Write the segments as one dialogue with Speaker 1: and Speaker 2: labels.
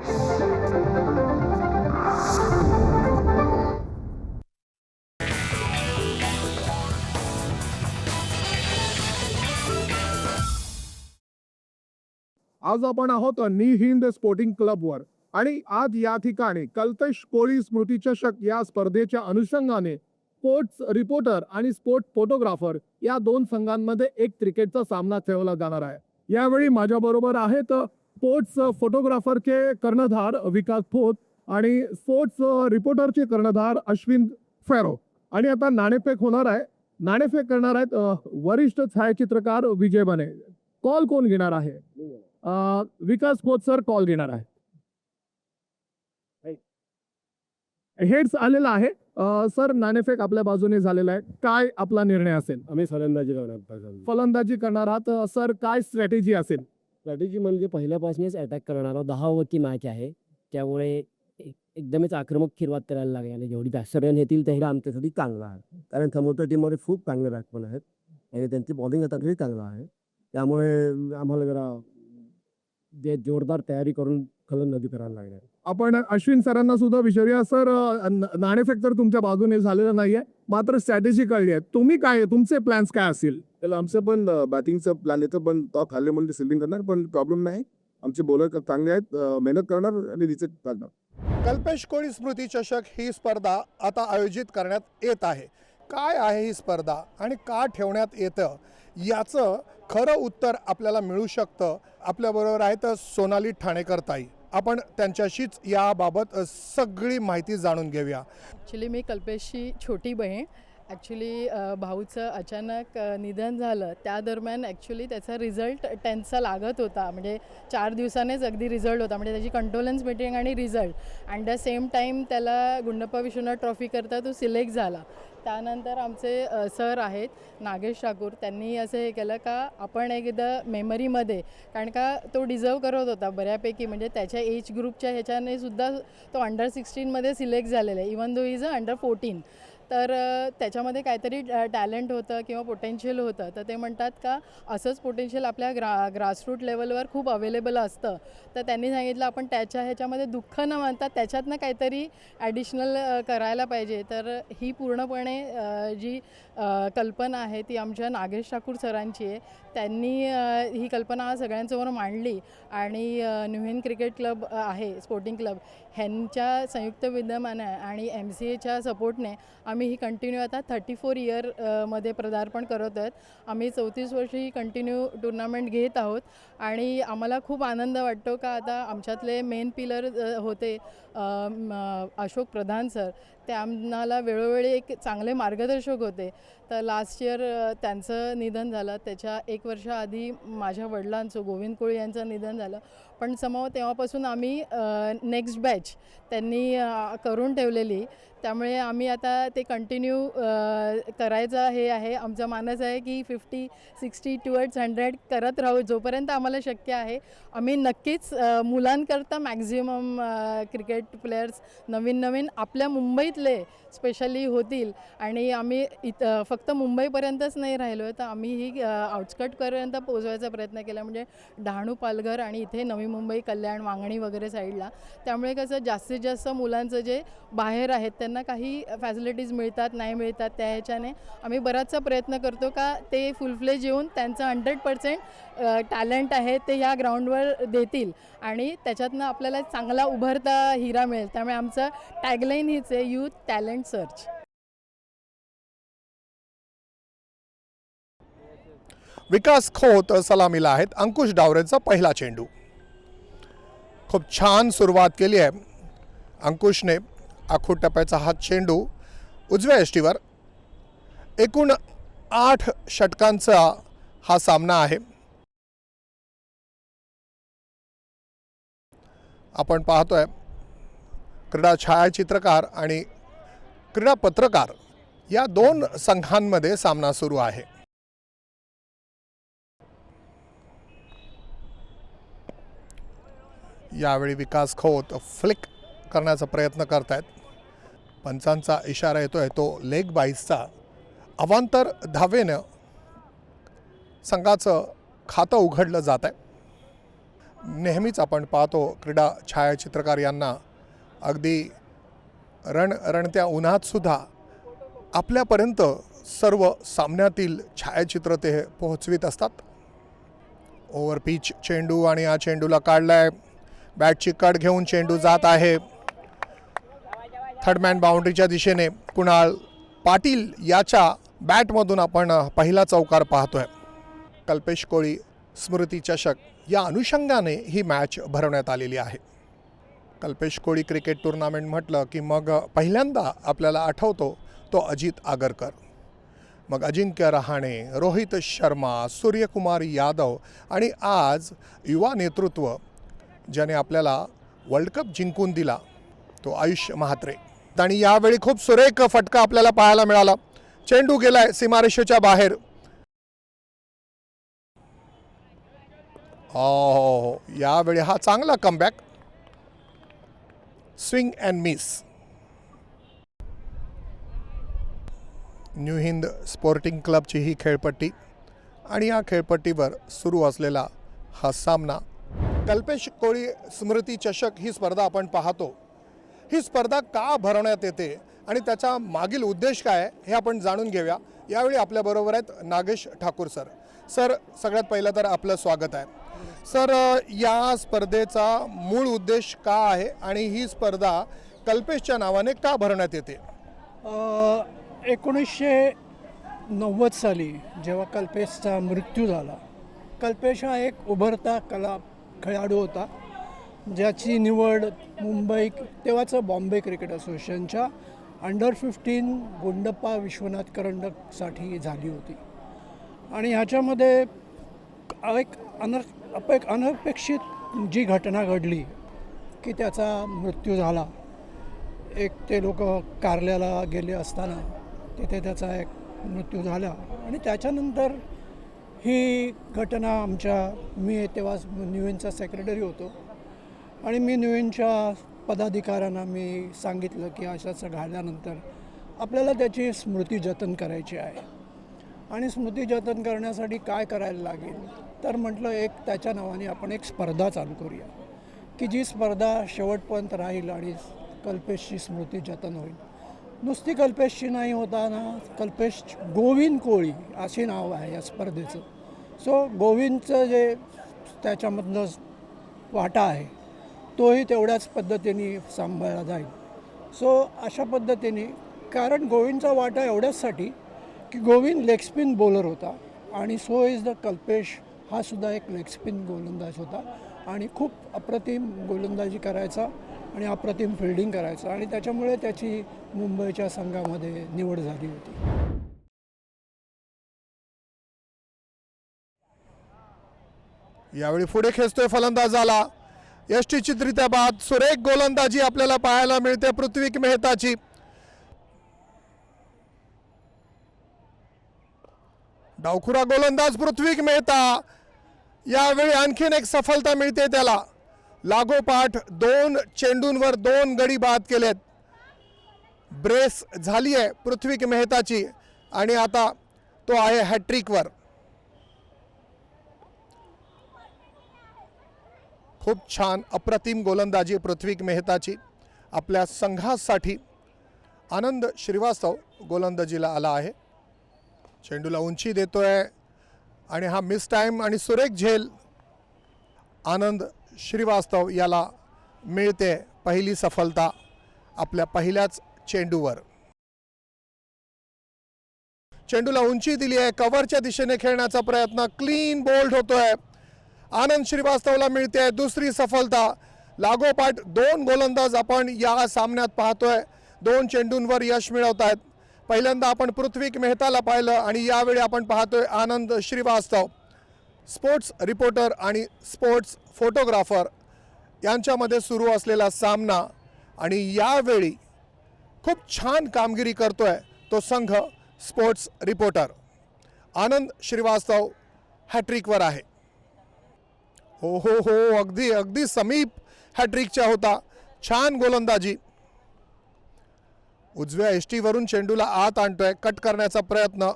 Speaker 1: आज आपण आहोत नी हिंद स्पोर्टिंग क्लबवर आणि आज या ठिकाणी कल्पेश कोळी स्मृती चषक या स्पर्धेच्या अनुषंगाने स्पोर्ट्स रिपोर्टर आणि स्पोर्ट फोटोग्राफर या दोन संघांमध्ये एक क्रिकेटचा सामना ठेवला जाणार आहे। यावेळी माझ्याबरोबर आहेत स्पोर्ट्स फोटोग्राफरचे कर्णधार विकास खोत आणि स्पोर्ट्स रिपोर्टरचे कर्णधार अश्विन फेरो आणि आता नाणेफेक होणार आहे। नाणेफेक करणार आहेत वरिष्ठ छायाचित्रकार विजय बने। कॉल कोण घेणार आहे? विकास खोत सर कॉल घेणार आहे। हेड्स आलेला आहे। सर नाणेफेक आपल्या बाजूने झालेला आहे, काय आपला निर्णय असेल?
Speaker 2: आम्ही फलंदाजी करणार।
Speaker 1: फलंदाजी करणार आहात सर, काय स्ट्रॅटेजी असेल?
Speaker 2: स्ट्रॅटेजी म्हणजे पहिल्यापासूनच अटॅक करणार आहोत। 10 ओव्हरची मॅच आहे, त्यामुळे एकदमच आक्रमक सुरुवात करायला लागेल आणि जेवढी जास्त रन येतील तेवढं आमच्यासाठी चांगलं आहे, कारण समोरच्या टीममध्ये खूप चांगले बॅट्समन आहेत आणि त्यांची बॉलिंग अटॅकही चांगला आहे, त्यामुळे आम्हाला जरा जोरदार तयारी करून फलंदाजी करायला लागणार।
Speaker 1: आपण अश्विन सरांना सुद्धा विचारूया। सर नाणेफेक तर तुमच्या बाजूने झालेलं नाहीये, मात्र स्ट्रॅटेजी कळली आहे, तुम्ही काय, तुमचे प्लॅन्स काय असतील?
Speaker 3: त्याला आमचं पण बॅटिंगचं प्लॅन येतं, पण टॉप हल्ले म्हणजे फिल्डिंग करणार, पण प्रॉब्लेम नाही, आमचे बॉलर चांगले आहेत, मेहनत करणार आणि रिचेक करणार।
Speaker 4: कल्पेश कोळी स्मृती चषक ही स्पर्धा आता आयोजित करण्यात येत आहे। काय आहे ही स्पर्धा आणि का ठेवण्यात येतं याचं खरं उत्तर आपल्याला मिळू शकतं। आपल्याबरोबर आहेत सोनाली ठाणेकर ताई, आपण त्यांच्याशीच याबाबत सगळी माहिती जाणून घेऊया।
Speaker 5: ॲक्च्युली मी कल्पेशची छोटी बहीण। ॲक्च्युली भाऊचं अचानक निधन झालं, त्या दरम्यान ॲक्च्युली त्याचा रिझल्ट 10चा लागत होता, म्हणजे 4 दिवसांनीच अगदी रिझल्ट होता, म्हणजे त्याची कंडोलन्स मीटिंग आणि result, and the same time त्याला गुंडप्पा विश्वनाथ ट्रॉफी करता तो सिलेक्ट झाला। त्यानंतर आमचे सर आहेत नागेश ठाकूर, त्यांनी असं हे केलं का आपण एकदा मेमरीमध्ये, कारण का तो डिझर्व करत होता बऱ्यापैकी, म्हणजे त्याच्या एज ग्रुपच्या ह्याच्याने सुद्धा तो अंडर 16मध्ये सिलेक्ट झालेला आहे, इवन दो इज अंडर 14, तर त्याच्यामध्ये काहीतरी टॅलेंट होतं किंवा पोटेन्शियल होतं, तर ते म्हणतात का असंच पोटेन्शियल आपल्या ग्रासरूट लेवलवर खूप अवेलेबल असतं, तर त्यांनी सांगितलं आपण त्याच्या ह्याच्यामध्ये दुःख न मानता त्याच्यातनं काहीतरी ॲडिशनल करायला पाहिजे। तर ही पूर्णपणे जी कल्पना आहे ती आमच्या नागेश ठाकूर सरांची आहे, त्यांनी ही कल्पना आज सगळ्यांसमोर मांडली आणि न्यू हिंद क्रिकेट क्लब आहे स्पोर्टिंग क्लब, ह्यांच्या संयुक्त विद्यमाने आणि MCAच्या सपोर्टने आम्ही ही कंटिन्यू आता 34 इयरमध्ये पदार्पण करत आहोत। आम्ही 34 वर्ष ही कंटिन्यू टुर्नामेंट घेत आहोत आणि आम्हाला खूप आनंद वाटतो का आता आमच्यातले मेन पिलर होते अशोक प्रधान सर, ते आम्हाला वेळोवेळी एक चांगले मार्गदर्शक होते। तर लास्ट इयर त्यांचं निधन झालं, त्याच्या 1 वर्षाआधी माझ्या वडिलांचं गोविंद कोळी यांचं निधन झालं, पण समोर तेव्हापासून आम्ही नेक्स्ट बॅच त्यांनी करून ठेवलेली, त्यामुळे आम्ही आता ते कंटिन्यू करायचं हे आहे, आमचा मानस आहे की 50, 60 टुवर्ड्स 100 करत राहू जोपर्यंत आम्हाला शक्य आहे। आम्ही नक्कीच मुलांकरता मॅक्झिमम क्रिकेट प्लेयर्स नवीन आपल्या मुंबईतले स्पेशली होतील आणि आम्ही फक्त मुंबईपर्यंतच नाही राहिलो आहे, तर आम्ही ही आउटस्कटपर्यंत पोहोचवायचा प्रयत्न केला, म्हणजे डहाणू, पालघर आणि इथे नवी मुंबई, कल्याण, वांगणी वगैरे साईडला, त्यामुळे कसं जास्तीत जास्त मुलांचं जे बाहेर आहेत त्यांना काही फॅसिलिटीज मिळतात नाही मिळतात, त्या ह्याच्याने आम्ही बराचसा प्रयत्न करतो का ते फुल फ्लेज येऊन त्यांचं 100% टॅलेंट आहे ते या ग्राउंडवर देतील आणि त्याच्यातनं आपल्याला चांगला उभरता हिरा मिळेल। त्यामुळे आमचं टॅगलाईन हीच आहे, यूथ टॅलेंट सर्च।
Speaker 4: विकास खोत सलामीला आहेत। अंकुश डावरेचा पहिला चेंडू, खूप छान सुरुवात केली आहे अंकुशने। आखूड टप्प्याचा हा चेंडू उजव्या यष्टीवर। एकूण 8 षटकांचा हा सामना आहे। आपण पाहतोय क्रीडा छायाचित्रकार आणि क्रीडा पत्रकार या 2 संघांमध्ये सामना सुरू आहे। यावेळी विकास खोत फ्लिक करण्याचा प्रयत्न करतायत, पंचांचा इशारा येतोय तो लेग बाईसचा। अवांतर धावेनं संघाचं खातं उघडलं जात आहे। नेहमीच आपण पाहतो क्रीडा छायाचित्रकार यांना अगदी रणरणत्या उन्हातसुद्धा आपल्यापर्यंत सर्व सामन्यातील छायाचित्र ते पोहोचवित असतात. ओव्हर पिच चेंडू आणि या चेंडूला काढलाय. बॅटची कट घेऊन चेंडू जात आहे थर्डमॅन बाउंड्रीच्या दिशेने. कुणाल पाटील याच्या बॅटमधून आपण पहिला चौकार पाहतोय. कल्पेश कोळी स्मृती चषक या अनुषंगाने ही मॅच भरवण्यात आलेली आहे. कल्पेश कोळी क्रिकेट टुर्नामेंट म्हटलं की मग पहिल्यांदा आपल्याला आठवतो तो अजित आगरकर, मग अजिंक्य रहाणे, रोहित शर्मा, सूर्यकुमार यादव आणि आज युवा नेतृत्व ज्याने आपल्याला वर्ल्ड कप जिंकून दिला तो आयुष महात्रे. आणि यावेळी खूप सुरेख फटका आपल्याला पाहायला मिळाला. चेंडू गेलाय सीमारेषेच्या बाहेर. हो, यावेळी हा चांगला comeback. Swing and miss. New Hind Sporting क्लबची ही खेळपट्टी आणि या खेळपट्टीवर सुरू असलेला हा सामना. कल्पेश कोळी स्मृती चषक ही स्पर्धा आपण पाहतो. ही स्पर्धा का भरवण्यात येते आणि त्याचा मागील उद्देश काय हे आपण जाणून घेऊया. यावेळी आपल्याबरोबर आहेत नागेश ठाकूर सर. सर, सगळ्यात पहिलं तर आपलं स्वागत आहे. सर, या स्पर्धेचा मूळ उद्देश का आहे आणि ही स्पर्धा कल्पेशच्या नावाने का भरवण्यात येते?
Speaker 6: 1990 साली जेव्हा कल्पेशचा मृत्यू झाला, कल्पेश हा एक उभरता खेळाडू होता ज्याची निवड मुंबई तेव्हाचं बॉम्बे क्रिकेट असोसिएशनच्या अंडर-15 गुंडप्पा विश्वनाथ करंडकसाठी झाली होती. आणि ह्याच्यामध्ये एक अनपेक्षित जी घटना घडली की त्याचा मृत्यू झाला. एक ते लोक कारल्याला गेले असताना तिथे त्याचा एक मृत्यू झाला आणि त्याच्यानंतर ही घटना मी तेव्हा न्यूएनचा सेक्रेटरी होतो आणि मी न्यूएनच्या पदाधिकाऱ्यांना मी सांगितलं की असं घडल्यानंतर आपल्याला त्याची स्मृती जतन करायची आहे आणि स्मृती जतन करण्यासाठी काय करायला लागेल तर म्हटलं एक त्याच्या नावाने आपण एक स्पर्धा चालू करूया की जी स्पर्धा शेवटपर्यंत राहील आणि कल्पेशची स्मृती जतन होईल. नुसती कल्पेशची नाही होताना कल्पेश गोविंद कोळी असे नाव आहे या स्पर्धेचं. सो गोविंदचं जे त्याच्यामधलं वाटा आहे तोही तेवढ्याच पद्धतीने सांभाळला जाईल. सो अशा पद्धतीने, कारण गोविंदचा वाटा एवढ्याचसाठी की गोविंद लेग स्पिन बॉलर होता आणि सो इज द कल्पेश हा सुद्धा एक लेग स्पिन गोलंदाज होता आणि खूप अप्रतिम गोलंदाजी करायचा आणि अप्रतिम फिल्डिंग करायचं आणि त्याच्यामुळे त्याची मुंबईच्या संघामध्ये निवड झाली होती.
Speaker 4: यावेळी पुढे खेचतोय फलंदाजाला. यष्टीचित्रित्या बाद सुरेख गोलंदाजी आपल्याला पाहायला मिळते पृथ्वी मेहताची. डावखुरा गोलंदाज पृथ्वी मेहता. यावेळी आणखीन एक सफलता मिळते त्याला. लागोपाठ 2 चेंडूंवर 2 गडी बाद केलेत. ब्रेस झाली आहे पृथ्वी मेहताची आणि आता तो आहे हॅट्रिकवर. खूप छान अप्रतिम गोलंदाजी पृथ्वी मेहताची. आपल्या संघासाठी आनंद श्रीवास्तव गोलंदाजीला आला आहे. चेंडूला उंची देतोय आणि हा मिस टाइम आणि सुरेख झेल आनंद श्रीवास्तव याला मिळते पहिली सफलता आपल्या पहिल्याच चेंडूवर. चेंडूला उंची दिली आहे. कव्हरच्या दिशेने खेळण्याचा प्रयत्न. क्लीन बोल्ड होतोय. आनंद श्रीवास्तवला मिळते दुसरी सफलता. लागोपाठ 2 गोलंदाज आपण या सामन्यात पाहतोय 2 चेंडूंवर यश मिळवत आहेत. पहिल्यांदा आपण पृथ्वी मेहताला पाहिलं आणि यावेळी आपण पाहतोय आनंद श्रीवास्तव. स्पोर्ट्स रिपोर्टर आणि स्पोर्ट्स फोटोग्राफर यांच्यामध्ये सुरू असलेला सामना आणि यावेळी खूप छान कामगिरी करतोय तो संघ स्पोर्ट्स रिपोर्टर. आनंद श्रीवास्तव हॅट्रिकवर आहे. हो हो हो, अगदी अगदी समीप हॅट्रिकच्या होता. छान गोलंदाजी. उजव्या एष्टीवरून चेंडूला आत आणतोय. कट करण्याचा प्रयत्न.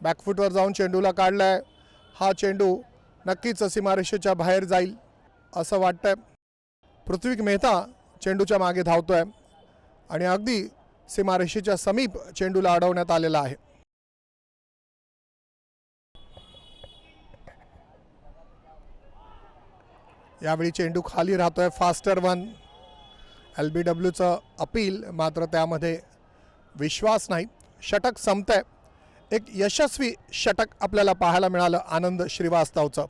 Speaker 4: बॅकफूटवर जाऊन चेंडूला काढलाय. हा चेंडू नक्कीच सीमारेषेच्या बाहेर जाईल असं वाटतंय. पृथ्वी मेहता चेंडूच्या मागे धावतोय आणि अगदी सीमारेषेच्या समीप चेंडूला अडवण्यात आलेला आहे. यावेळी चेंडू खाली राहतोय. Faster one. LBWचं अपील, मात्र त्यामध्ये विश्वास नाही. षटक संपतंय. एक यशस्वी षटक आपल्याला पाहायला मिळालं आनंद श्रीवास्तवचं.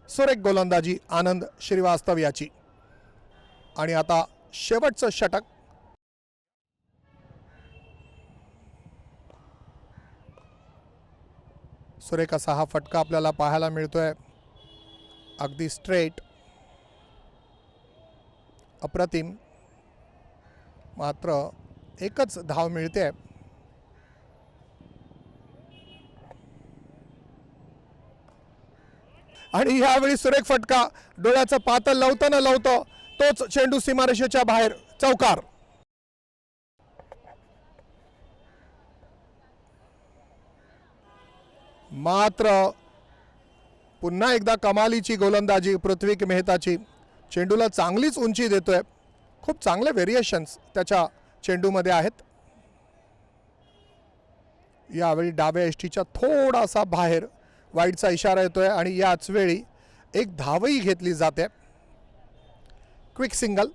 Speaker 4: सुरेख गोलंदाजी आनंद श्रीवास्तव याची. आणि आता शेवटचं षटक. सुरेख असा हा फटका आपल्याला पाहायला मिळतोय. अगदी स्ट्रेट, अप्रतिम. मात्र एकच धाव मिळते. आणि यावेळी सुरेख फटका. डोळ्याचं पातळ लवतं न लवतं तोच चेंडू सीमारेषेच्या बाहेर. चौकार. मात्र पुन्हा एकदा कमालीची गोलंदाजी पृथ्वी मेहताची. चेंडूला चांगलीच उंची देतोय. खूप चांगले व्हेरिएशन्स त्याच्या चेंडूमध्ये आहेत. यावेळी डाव्या यष्टीच्या थोडासा बाहेर वाईडचा इशारा येतोय आणि याच वेळी एक धावही घेतली जाते. Quick single.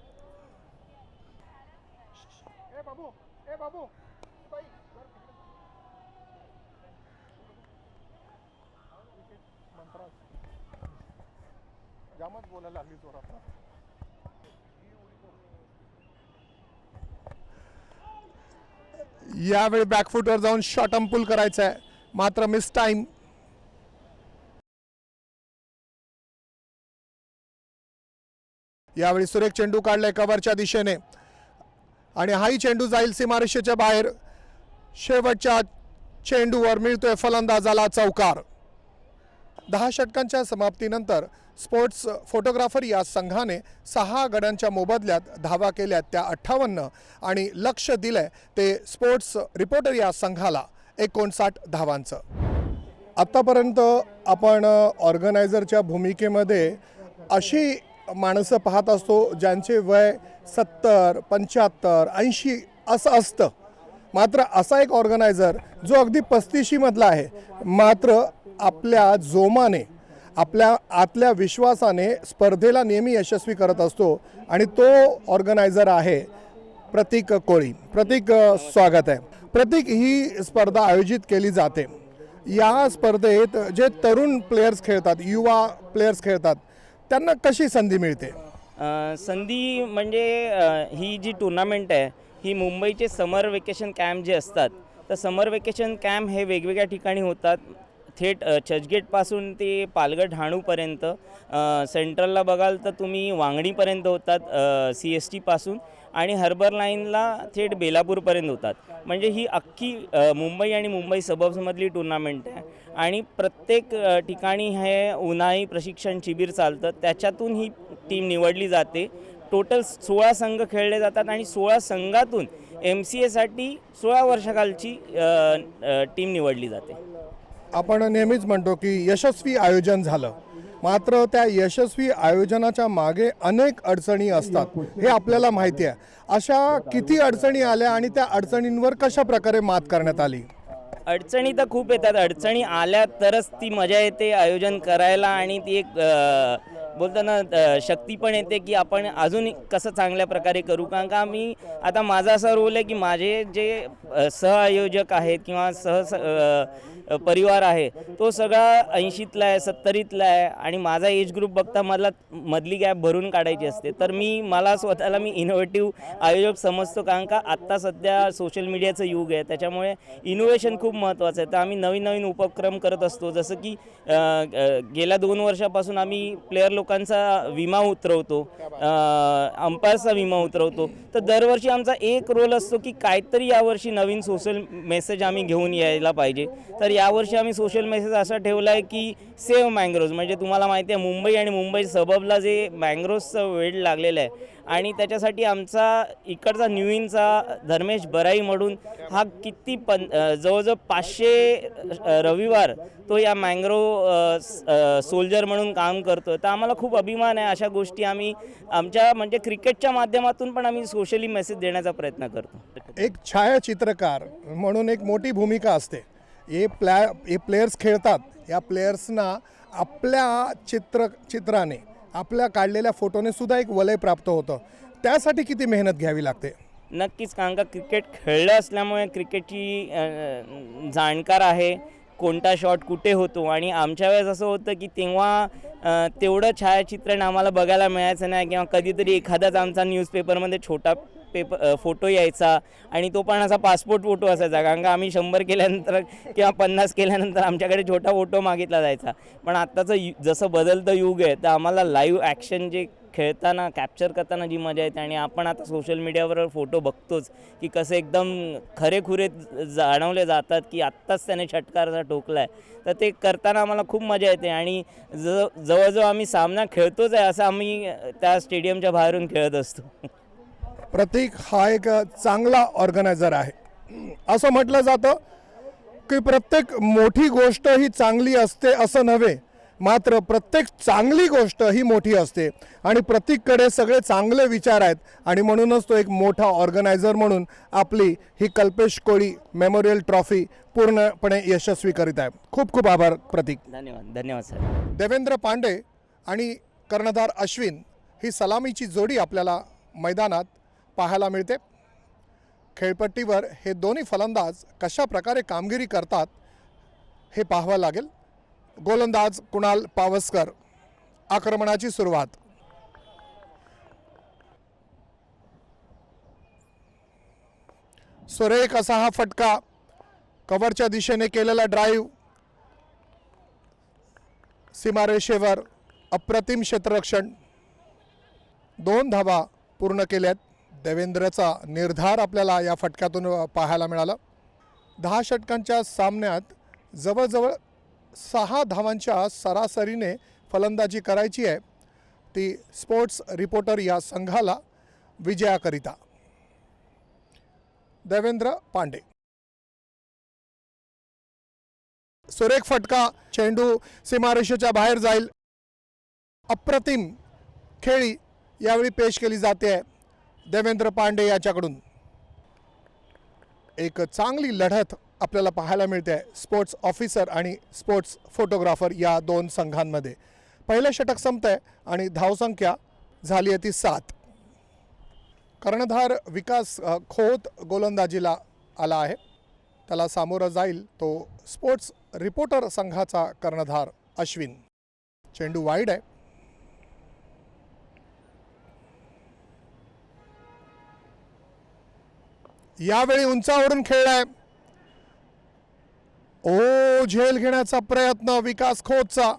Speaker 4: यावेळी बॅकफूटवर जाऊन शॉट अंपुल करायचा आहे, मात्र मिस टाइम. यावेळी सुरेख चेंडू काढलाय कव्हरच्या दिशेने आणि हाही चेंडू जाईल सीमारेषेच्या बाहेर. शेवटच्या चेंडूवर मिळतोय फलंदाजाला चौकार. 10 षटकांच्या समाप्तीनंतर स्पोर्ट्स फोटोग्राफर या संघाने 6 गड्यांच्या मोबदल्यात धावा केल्यात त्या 58 आणि लक्ष दिलंय ते स्पोर्ट्स रिपोर्टर या संघाला 59 धावांचं. आत्तापर्यंत आपण ऑर्गनायझरच्या भूमिकेमध्ये अशी माणसं पाहत असतो ज्यांचे वय 70, 75, 80 असं असतं. मात्र असा एक ऑर्गनायझर जो अगदी 35 मधला आहे, मात्र आपल्या जोमाने, आपल्या आतल्या विश्वासाने स्पर्धेला नेहमी यशस्वी करत असतो आणि तो ऑर्गनायझर आहे प्रतीक कोळी. प्रतीक, स्वागत आहे. प्रतीक, ही स्पर्धा आयोजित केली जाते. या स्पर्धेत जे तरुण प्लेयर्स खेळतात, युवा प्लेयर्स खेळतात, त्यांना कशी संधी मिळते?
Speaker 7: संधी म्हणजे ही जी टुर्नामेंट आहे ही मुंबईचे समर वेकेशन कॅम्प जे असतात, तर समर वेकेशन कॅम्प हे वेगवेगळ्या ठिकाणी होतात. थेट चर्चगेटपासून ते पालघर डहाणूपर्यंत, सेंट्रलला बघाल तर तुम्ही वांगणीपर्यंत होतात CST पासून, आणि हार्बर लाईनला थेट बेलापूरपर्यंत होतात. म्हणजे ही अख्खी मुंबई आणि मुंबई सबर्ब्समधली टुर्नामेंट आहे आणि प्रत्येक ठिकाणी हे उन्हाळी प्रशिक्षण शिबिर चालतं. त्याच्यातून ही टीम निवडली जाते. टोटल 16 संघ खेळले जातात आणि 16 संघातून MCAसाठी 16 वर्षाखालची टीम निवडली जाते.
Speaker 4: आपण नेहमीच म्हणतो की यशस्वी आयोजन झालं, मात्र त्या यशस्वी आयोजनाच्या मागे अनेक अडचणी असतात, हे आपल्याला माहिती आहे. अशा किती अडचणी आल्या आणि त्या अडचणींवर कशा प्रकारे मात करण्यात आली?
Speaker 7: अडचणी तर खूप येतात. अडचणी आल्या तरच ती मजा येते आयोजन करायला आणि ती एक बोलताना शक्ती पण येते की आपण अजून कसं चांगल्या प्रकारे करू. कारण का मी आता माझा असा रोल आहे की माझे जे सहआयोजक आहेत किंवा परिवार आहे तो सगळा 80तला आहे, 70तला आहे आणि माझा एज ग्रुप बघता मला मधली गॅप भरून काढायची असते. तर मला स्वतःला इनोव्हेटिव्ह आयोजक समजतो. कारण का आत्ता सध्या सोशल मीडियाचं युग आहे, त्याच्यामुळे इनोव्हेशन खूप महत्त्वाचं आहे. तर आम्ही नवीन नवीन उपक्रम करत असतो. जसं की गेल्या 2 वर्षापासून आम्ही प्लेयर लोकांचा विमा उतरवतो, अंपायरचा विमा उतरवतो. तर दरवर्षी आमचा एक रोल असतो की काहीतरी यावर्षी नवीन सोशल मेसेज आम्ही घेऊन यायला पाहिजे. तर यावर्षी आम्ही सोशल मेसेज असा ठेवला आहे की सेव्ह मँग्रोव्ज, म्हणजे तुम्हाला माहिती आहे मुंबई आणि मुंबई सबबला जे मँग्रोव्जचं वेड लागलेलं आहे आणि त्याच्यासाठी आमचा इकडचा न्यूइनचा धर्मेश बराई म्हणून हा किती जवळजवळ 500 रविवार तो या मँग्रोव सोल्जर म्हणून काम करतो. तर आम्हाला खूप अभिमान आहे. अशा गोष्टी आम्ही आमच्या म्हणजे क्रिकेटच्या माध्यमातून पण आम्ही सोशली मेसेज देण्याचा प्रयत्न करतो.
Speaker 4: एक छायाचित्रकार म्हणून एक मोठी भूमिका असते. हे प्लेयर्स खेळतात, या प्लेयर्सना आपल्या चित्राने आपल्या काढलेल्या फोटोने सुद्धा एक वलय प्राप्त होतं. त्यासाठी किती मेहनत घ्यावी लागते?
Speaker 7: नक्कीच, कारण का क्रिकेट खेळलं असल्यामुळे क्रिकेटची जाणकार आहे, कोणता शॉट कुठे होतो. आणि आमच्या वेळेस असं होतं की तेव्हा तेवढं छायाचित्रण आम्हाला बघायला मिळायचं नाही, किंवा कधीतरी एखादाच आमचा न्यूजपेपरमध्ये छोटा फोटो यायचा आणि तो पण असा पासपोर्ट फोटो असायचा, कारण का आम्ही 100 केल्यानंतर किंवा 50 केल्यानंतर आमच्याकडे छोटा फोटो मागितला जायचा. पण आत्ताचं जसं बदलतं युग आहे तर आम्हाला लाईव्ह ॲक्शन जे खेळताना कॅप्चर करताना जी मजा येते, आणि आपण आता सोशल मीडियावर फोटो बघतोच की कसं एकदम खरेखुरे जाणवले जातात की आत्ताच त्याने षटकार असा टोकला आहे. तर ते करताना आम्हाला खूप मजा येते आणि जवळजवळ आम्ही सामना खेळतोच आहे असं आम्ही त्या स्टेडियमच्या बाहेरून खेळत असतो.
Speaker 4: प्रतीक हा एक चांगला ऑर्गनायझर आहे. असं म्हटलं जातं की प्रत्येक मोठी गोष्ट ही चांगली असते असं नव्हे, मात्र प्रत्येक चांगली गोष्ट ही मोठी असते आणि प्रतीककडे सगळे चांगले विचार आहेत आणि म्हणूनच तो एक मोठा ऑर्गनायझर म्हणून आपली ही कल्पेश कोळी मेमोरियल ट्रॉफी पूर्णपणे यशस्वी करीत आहे. खूप खूप आभार प्रतीक.
Speaker 7: धन्यवाद सर.
Speaker 4: देवेंद्र पांडे आणि कर्णधार अश्विन ही सलामीची जोडी आपल्याला मैदानात पाहायला मिळते. खेळपट्टीवर हे दोन्ही फलंदाज कशा प्रकारे कामगिरी करतात हे पाहावं लागेल. गोलंदाज कुणाल पावसकर. आक्रमणाची सुरुवात. सुरेख असा हा फटका, कव्हरच्या दिशेने केलेला ड्राईव्ह, सीमारेषेवर अप्रतिम क्षेत्ररक्षण. 2 धावा पूर्ण केल्यात. देवेंद्रचा निर्धार आपल्याला या फटक्यातून पाहायला मिळाला. 10 षटकांच्या सामन्यात जवळजवळ 6 धावांच्या सरासरीने फलंदाजी करायची आहे ती स्पोर्ट्स रिपोर्टर या संघाला विजयाकरिता. देवेंद्र पांडे. सुरेख फटका, चेंडू सीमारेषेच्या बाहेर जाईल. अप्रतिम खेळी यावेळी पेश केली जाते आहे देवेंद्र पांडे याच्याकडून. एक चांगली लढत आपल्याला पाहायला मिळते आहे स्पोर्ट्स ऑफिसर आणि स्पोर्ट्स फोटोग्राफर या 2 संघांमध्ये. पहिलं षटक संपतंय आणि धावसंख्या झाली आहे ती 7. कर्णधार विकास खोत गोलंदाजीला आला आहे. त्याला सामोरं जाईल तो स्पोर्ट्स रिपोर्टर संघाचा कर्णधार अश्विन. चेंडू वाईड आहे. यावेळी उंचावरून खेळलाय. झेल घेण्याचा प्रयत्न विकास खोतचा,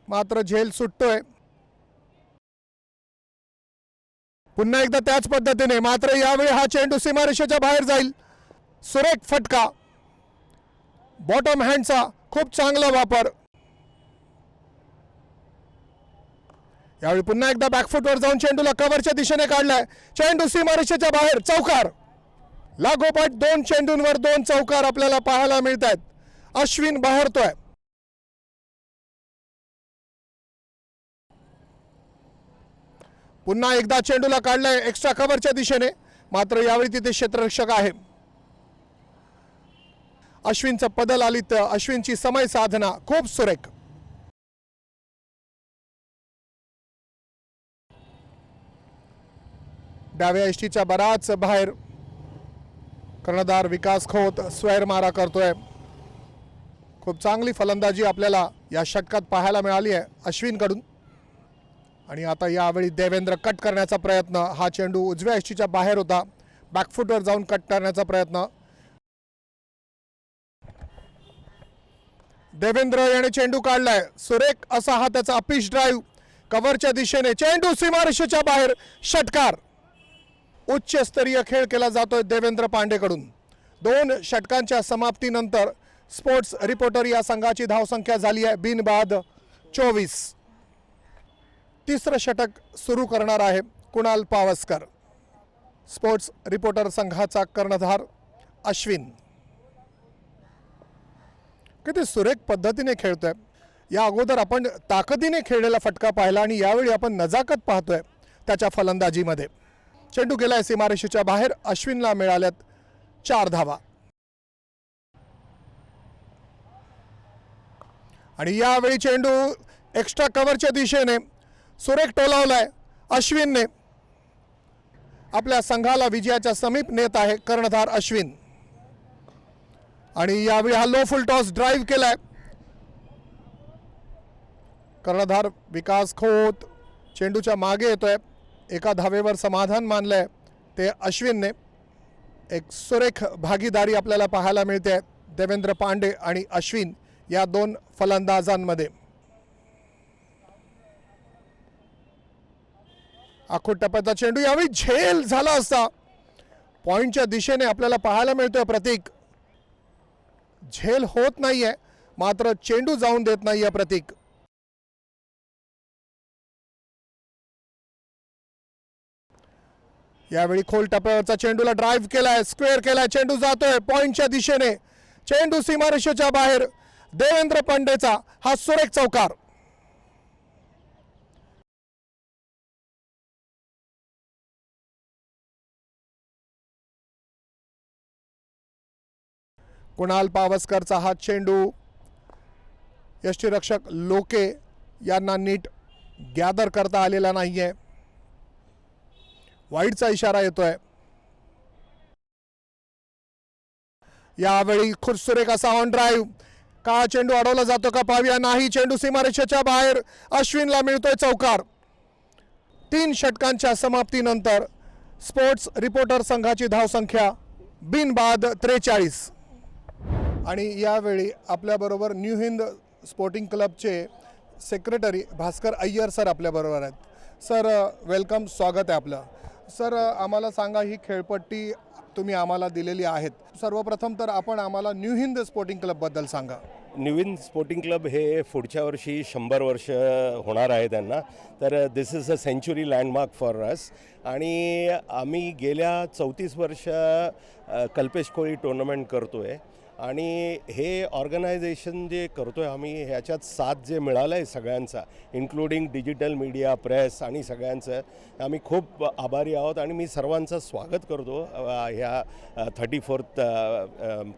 Speaker 4: मात्र झेल सुटतोय. पुन्हा एकदा त्याच पद्धतीने, मात्र यावेळी हा चेंडू सीमारेषेच्या बाहेर जाईल. सुरेख फटका, बॉटम हँडचा खूप चांगला वापर. यावेळी पुन्हा एकदा बॅकफुटवर जाऊन चेंडूला कव्हरच्या दिशेने काढलाय. चेंडू सीमारेषेच्या बाहेर. चौकार. लागोपाठ 2 चेंडूंवर 2 चौकार आपल्याला पाहायला मिळत आहेत. अश्विन बहरतोय. पुन्हा एकदा चेंडूला काढलाय एक्स्ट्रा कव्हरच्या दिशेने, मात्र यावेळी तिथे क्षेत्ररक्षक आहे. अश्विनचं पदल आलित्य, अश्विनची समय साधना खूप सुरेख. डाव्या यष्टीच्या बराच बाहेर कर्णधार विकास खोत स्वैर मारा करतोय. खूप चांगली फलंदाजी आपल्याला या षटकात पाहायला मिळाली आहे अश्विनकडून. आणि आता यावेळी देवेंद्र कट करण्याचा प्रयत्न. हा चेंडू उजव्या यष्टीच्या बाहेर होता. बॅकफुटवर जाऊन कट करण्याचा प्रयत्न. देवेंद्र याने चेंडू काढलाय. सुरेख असा हा त्याचा अपिश ड्राईव्ह कव्हरच्या दिशेने. चेंडू सीमारेषेच्या बाहेर. षटकार. उच्च स्तरीय खेळ केला जातोय देवेंद्र पांडेकडून. 2 षटकांच्या समाप्तीनंतर स्पोर्ट्स रिपोर्टर या संघाची धावसंख्या झाली आहे बिनबाद 24. तिसरं षटक सुरू करणार आहे कुणाल पावसकर. स्पोर्ट्स रिपोर्टर संघाचा कर्णधार अश्विन. किती सुरेख पद्धतीने खेळतोय. या अगोदर आपण ताकदीने खेळलेला फटका पाहिला आणि यावेळी आपण नजाकत पाहतोय त्याच्या फलंदाजीमध्ये. चेंडू गेलाय सीमारेषेच्या बाहेर. अश्विनला मिळाल्यात 4 धावा. आणि यावेळी चेंडू एक्स्ट्रा कव्हरच्या दिशेने सुरेख टोलावलाय अश्विनने. आपल्या संघाला विजयाच्या समीप नेत आहे कर्णधार अश्विन. आणि यावेळी हा लो फुल टॉस ड्राईव्ह केलाय कर्णधार विकास खोत. चेंडूच्या मागे येतोय. एका धावेवर समाधान मानलंय ते अश्विनने. एक सुरेख भागीदारी आपल्याला पाहायला मिळते देवेंद्र पांडे आणि अश्विन या 2 फलंदाजांमध्ये. आखूड टप्प्याचा चेंडू यावेळी झेल झाला असता पॉइंटच्या दिशेने आपल्याला पाहायला मिळतोय प्रतीक. झेल होत नाहीये मात्र चेंडू जाऊन देत नाहीये प्रतीक. यावेळी खोल टप्प्यावरचा चेंडूला ड्राईव्ह केलाय. स्क्वेअर केलाय. चेंडू जातोय पॉइंटच्या दिशेने. चेंडू सीमारेषेच्या बाहेर. देवेंद्र पांडेचा हा सुरेख चौकार. कुणाल पावसकरचा हा चेंडू यष्टीरक्षक लोके यांना नीट गॅदर करता आलेला नाहीये. वाईडचा इशारा येतोय. यावेळी खुरसुरेख असा ऑन ड्राईव्ह. का चेंडू अडवला जातो का पाहूया. नाही. चेंडू सीमारेषेच्या बाहेर. अश्विनला मिळतोय चौकार. 3 षटकांच्या समाप्तीनंतर स्पोर्ट्स रिपोर्टर संघाची धावसंख्या बिनबाद 43. आणि यावेळी आपल्याबरोबर न्यू हिंद स्पोर्टिंग क्लबचे सेक्रेटरी भास्कर अय्यर सर आपल्याबरोबर आहेत. सर वेलकम, स्वागत आहे आपलं. सर आम्हाला सांगा, ही खेळपट्टी तुम्ही आम्हाला दिलेली आहेत. सर्वप्रथम तर आपण आम्हाला न्यू हिंद स्पोर्टिंग क्लबबद्दल सांगा.
Speaker 8: न्यू हिंद स्पोर्टिंग क्लब हे पुढच्या वर्षी 100 वर्ष होणार आहे त्यांना. तर this is a century landmark for us. आणि आम्ही गेल्या 34 वर्ष कल्पेश कोळी टुर्नामेंट करतो आहे. आणि हे ऑर्गनायझेशन जे करतो आहे आम्ही, ह्याच्यात साथ जे मिळालं आहे सगळ्यांचा, इन्क्लुडिंग डिजिटल मीडिया, प्रेस आणि सगळ्यांचं, आम्ही खूप आभारी आहोत. आणि मी सर्वांचं स्वागत करतो ह्या 34th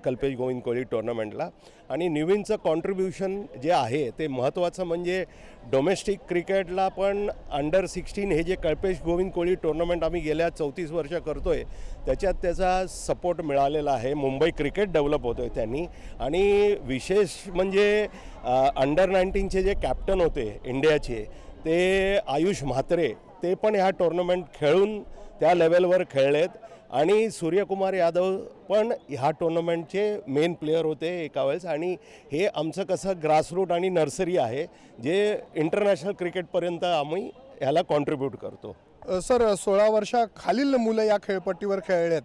Speaker 8: कल्पेश गोविंद कोहली टुर्नामेंटला. आणि न्यूविनचं कॉन्ट्रीब्युशन जे आहे ते महत्त्वाचं म्हणजे डोमेस्टिक क्रिकेटला पण अंडर-16 हे जे कल्पेश गोविंद कोहली टुर्नामेंट आम्ही गेल्या 34 वर्ष करतो आहे त्याच्यात त्याचा सपोर्ट मिळालेला आहे. मुंबई क्रिकेट डेव्हलप होतो आहे त्यांनी. आणि विशेष म्हणजे अंडर-19चे जे कॅप्टन होते इंडियाचे ते आयुष म्हात्रे, ते पण ह्या टुर्नामेंट खेळून त्या लेवलवर खेळलेत. आणि सूर्यकुमार यादव पण ह्या टुर्नामेंटचे मेन प्लेयर होते एका वेळेस. आणि हे आमचं कसं ग्रासरूट आणि नर्सरी आहे जे इंटरनॅशनल क्रिकेटपर्यंत आम्ही ह्याला कॉन्ट्रीब्यूट करतो.
Speaker 4: सर 16 वर्षाखालील मुलं या खेळपट्टीवर खेळलेत,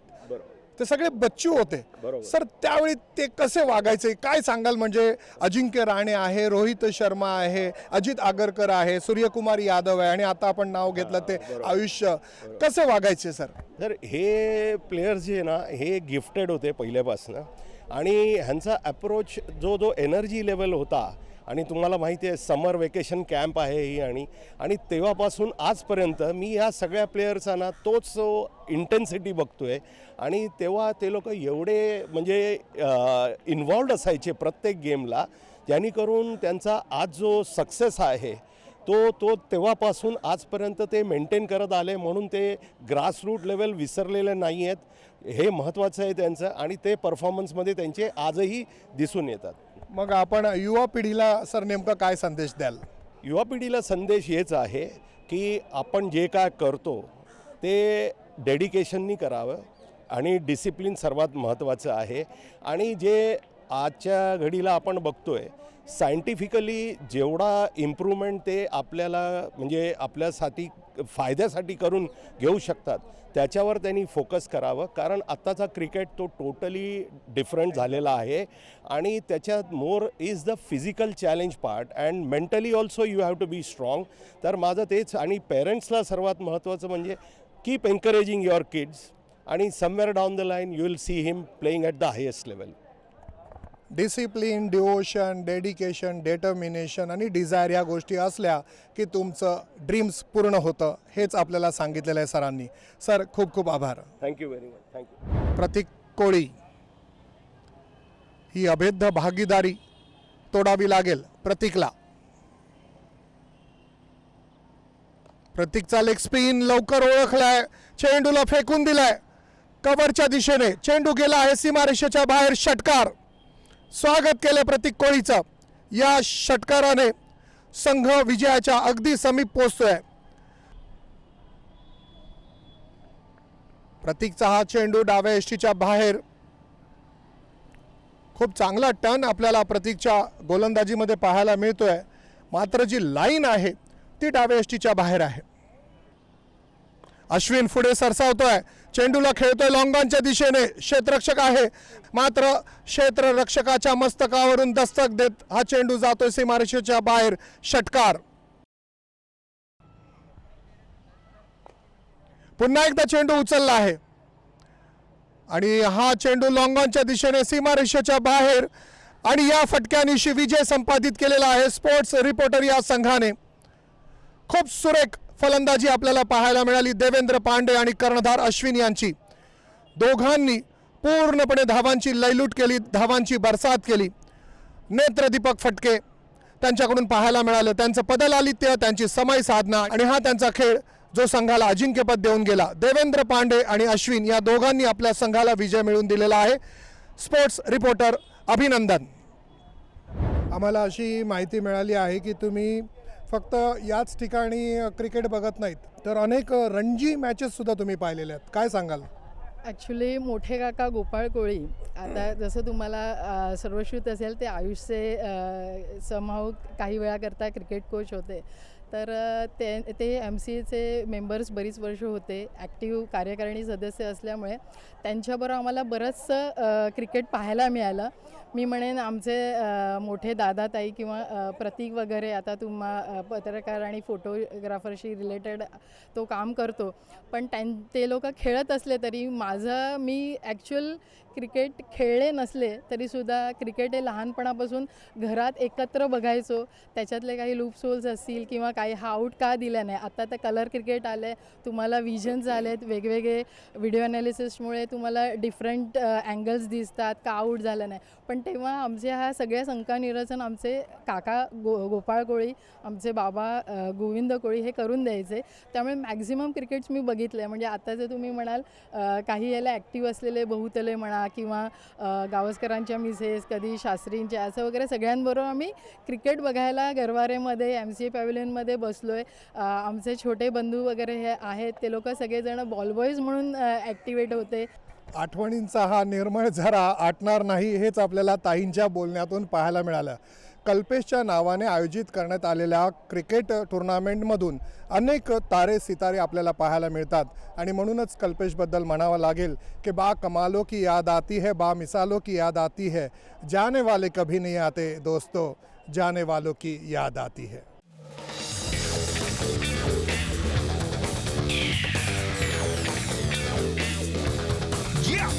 Speaker 4: ते सगळे बच्चू होते. सर त्यावेळी ते कसे वागायचे, काय सांगाल? म्हणजे अजिंक्य राणे आहे, रोहित शर्मा आहे, अजित आगरकर आहे, सूर्यकुमार यादव आहे आणि आता आपण नाव घेतलं ते आयुष्य, कसे वागायचे सर?
Speaker 8: तर हे प्लेयर्स जे ना हे गिफ्टेड होते पहिल्यापासून. आणि ह्यांचा अप्रोच जो एनर्जी लेवल होता, आणि तुम्हाला माहिती आहे समर वेकेशन कॅम्प आहे ही, आणि तेव्हापासून आजपर्यंत मी ह्या सगळ्या प्लेयर्सांना तोच इंटेन्सिटी बघतो आहे. आणि तेव्हा ते लोक एवढे म्हणजे इन्व्हॉल्ड असायचे प्रत्येक गेमला, जेणेकरून त्यांचा आज जो सक्सेस आहे तो तेव्हापासून आजपर्यंत ते मेंटेन करत आले. म्हणून ते ग्रासरूट लेवल विसरलेले नाही आहेत, हे महत्त्वाचं आहे त्यांचं. आणि ते परफॉर्मन्समध्ये त्यांचे आजही दिसून येतात.
Speaker 4: मग आपण युवा पिढीला सर नेमकं काय संदेश द्याल?
Speaker 8: युवा पिढीला संदेश हेच आहे की आपण जे काय करतो ते डेडिकेशननी करावं आणि डिसिप्लिन सर्वात महत्त्वाचं आहे. आणि जे आजच्या घडीला आपण बघतो आहे सायंटिफिकली जेवढा इम्प्रूव्हमेंट ते आपल्याला म्हणजे आपल्यासाठी फायद्यासाठी करून घेऊ शकतात त्याच्यावर त्यांनी फोकस करावं. कारण आत्ताचा क्रिकेट तो टोटली डिफरंट झालेला आहे आणि त्याच्यात more is the physical challenge part and mentally also you have to be strong. तर माझं तेच आणि पेरेंट्सला सर्वात महत्त्वाचं म्हणजे कीप एन्करेजिंग युअर किड्स आणि somewhere down the line you will see him playing at the highest level.
Speaker 4: Discipline, devotion, dedication, determination आणि डिझायर ह्या गोष्टी असल्या की तुमचं ड्रीम्स पूर्ण होतं, हेच आपल्याला सांगितलेलं आहे सरांनी. सर खूप खूप आभार.
Speaker 8: Thank you very much. थँक्यू.
Speaker 4: प्रतीक कोळी ही अभेद्य भागीदारी तोडावी लागेल प्रतीकला. प्रतीकचा लेग स्पिन लवकर ओळखलाय, चेंडूला फेकून दिलाय कव्हरच्या दिशेने, चेंडू गेला आहे सीमारेषेच्या बाहेर. षटकार. स्वागत केले प्रतीक कोळीचं. या षटकाराने संघ विजयाच्या अगदी समीप पोहोचतोय. प्रतीकचा हा चेंडू डाव्या यष्टीच्या बाहेर. खूप चांगला टर्न आपल्याला प्रतीकच्या गोलंदाजीमध्ये पाहायला मिळतोय, मात्र जी लाईन आहे ती डाव्या यष्टीच्या बाहेर आहे. अश्विन पुढे सरसावतोय, चेंडूला खेळतोय लॉंगॉनच्या दिशेने. क्षेत्ररक्षक आहे, मात्र क्षेत्ररक्षकाच्या मस्तकावरून दस्तक देत हा चेंडू जातोय सीमारेषेच्या बाहेर. षटकार. पुन्हा एकदा चेंडू उचलला आहे आणि हा चेंडू लॉंगॉनच्या दिशेने सीमारेषेच्या बाहेर. आणि या फटक्यानिशी विजय संपादित केलेला आहे स्पोर्ट्स रिपोर्टर या संघाने. खूप सुरेख फलंदाजी आपल्याला पाहायला मिळाली देवेंद्र पांडे आणि कर्णधार अश्विन यांची. दोघांनी पूर्णपणे धावांची लयलूट केली, धावांची बरसात केली. नेत्रदीपक फटके त्यांच्याकडून पाहायला मिळाले. त्यांचं पदलालित्य, त्यांची समय साधना आणि हा त्यांचा खेळ जो संघाला अजिंक्यपद देऊन गेला. देवेंद्र पांडे आणि अश्विन या दोघांनी आपल्या संघाला विजय मिळवून दिलेला आहे. स्पोर्ट्स रिपोर्टर अभिनंदन. आम्हाला अशी माहिती मिळाली आहे की तुम्ही फक्त याच ठिकाणी क्रिकेट बघत नाहीत, तर अनेक रणजी मॅचेससुद्धा तुम्ही पाहिलेल्या आहेत. काय सांगाल?
Speaker 5: ॲक्च्युली मोठे काका गोपाळ कोळी, आता जसं तुम्हाला सर्वश्रुत असेल, ते आयुषचे समहाऊ काही वेळा करता क्रिकेट कोच होते. तर ते MCAचे मेंबर्स बरीच वर्ष होते, ॲक्टिव्ह कार्यकारिणी सदस्य असल्यामुळे त्यांच्याबरोबर आम्हाला बरंचसं क्रिकेट पाहायला मिळालं. मी म्हणेन आमचे मोठे दादाताई किंवा प्रतीक वगैरे, आता पत्रकार आणि फोटोग्राफरशी रिलेटेड तो काम करतो, पण ते लोक खेळत असले तरी मी ॲक्च्युअल क्रिकेट खेळले नसले तरीसुद्धा क्रिकेट हे लहानपणापासून घरात एकत्र बघायचो. त्याच्यातले काही लूप सोल्स असतील किंवा काही हा आऊट का दिला नाही. आता तर कलर क्रिकेट आलं आहे, तुम्हाला विजन्स आले आहेत, वेगवेगळे व्हिडिओ ॲनालिसिसमुळे तुम्हाला डिफरंट अँगल्स दिसतात का आऊट झालं नाही. पण तेव्हा आमचे ह्या सगळ्या शंकानिरसन आमचे काका गोपाळ कोळी, आमचे बाबा गोविंद कोळी हे करून द्यायचे. त्यामुळे मॅक्झिमम क्रिकेट्स मी बघितले. म्हणजे आता जे तुम्ही म्हणाल काही याला ॲक्टिव्ह असलेले बहुतले म्हणा किंवा गावस्करांच्या मिसेस, कधी शास्त्रींच्या, असं वगैरे सगळ्यांबरोबर आम्ही क्रिकेट बघायला गरवारेमध्ये MCA पॅव्हिलियनमध्ये बसलो आहे. आमचे छोटे बंधू वगैरे हे आहेत, ते लोक सगळेजण बॉलबॉईज म्हणून ॲक्टिवेट होते.
Speaker 4: आठवणींचा हा निर्मळ झरा आटणार नाही, हेच आपल्याला ताईंच्या बोलण्यातून पाहायला मिळालं. कल्पेशच्या नावाने आयोजित करण्यात आलेल्या क्रिकेट टुर्नामेंटमधून अनेक तारे सितारे आपल्याला पाहायला मिळतात आणि म्हणूनच कल्पेशबद्दल म्हणावं लागेल की बा कमालों की याद आती है, बा मिसालों की याद आती है, जाने वाले कभी नहीं आते दोस्तों, जाने वालों की याद आती है.
Speaker 9: Yeah.